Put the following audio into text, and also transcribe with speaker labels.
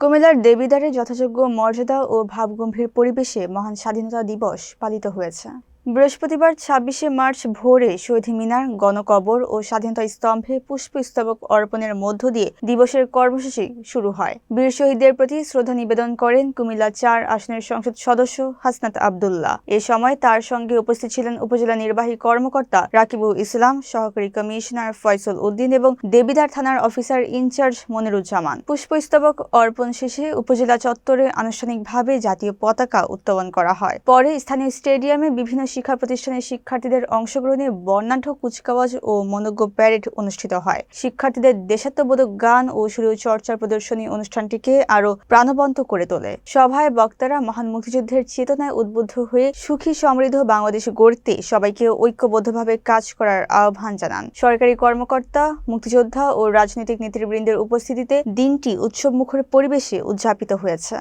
Speaker 1: কুমিল্লার দেবিদ্বারে যথাযোগ্য মর্যাদা ও ভাবগম্ভীর পরিবেশে মহান স্বাধীনতা দিবস পালিত হয়েছে। বৃহস্পতিবার ২৬শে মার্চ ভোরে শহীদ মিনার, গণকবর ও স্বাধীনতা স্তম্ভে পুষ্পস্তবক অর্পণের মধ্য দিয়ে দিবসের কর্মসূচি শুরু হয়। বীর শহীদদের প্রতি শ্রদ্ধা নিবেদন করেন কুমিল্লা ৪ আসনের সংসদ সদস্য হাসনাত আব্দুল্লাহ। এ সময় তার সঙ্গে উপস্থিত ছিলেন উপজেলা নির্বাহী কর্মকর্তা রাকিবুল ইসলাম, সহকারী কমিশনার ফয়সল উদ্দিন এবং দেবিদ্বার থানার অফিসার ইনচার্জ মনিরুজ্জামান। পুষ্পস্তবক অর্পণ শেষে উপজেলা চত্বরে আনুষ্ঠানিকভাবে জাতীয় পতাকা উত্তোলন করা হয়। পরে স্থানীয় স্টেডিয়ামে বিভিন্ন শিক্ষা প্রতিষ্ঠানের শিক্ষার্থীদের অংশগ্রহণে বর্ণাঢ্য কুচকাওয়াজ ও মনোজ্ঞ প্যারেড অনুষ্ঠিত হয়। শিক্ষার্থীদের দেশাত্মবোধক গান ও শরীরচর্চার প্রদর্শনী অনুষ্ঠানটিকে আরো প্রাণবন্ত করে তোলে। সভায় বক্তারা মহান মুক্তিযুদ্ধের চেতনায় উদ্বুদ্ধ হয়ে সুখী সমৃদ্ধ বাংলাদেশ গড়তে সবাইকে ঐক্যবদ্ধভাবে কাজ করার আহ্বান জানান। সরকারি কর্মকর্তা, মুক্তিযোদ্ধা ও রাজনৈতিক নেতৃবৃন্দের উপস্থিতিতে দিনটি উৎসবমুখর পরিবেশে উদযাপিত হয়েছে।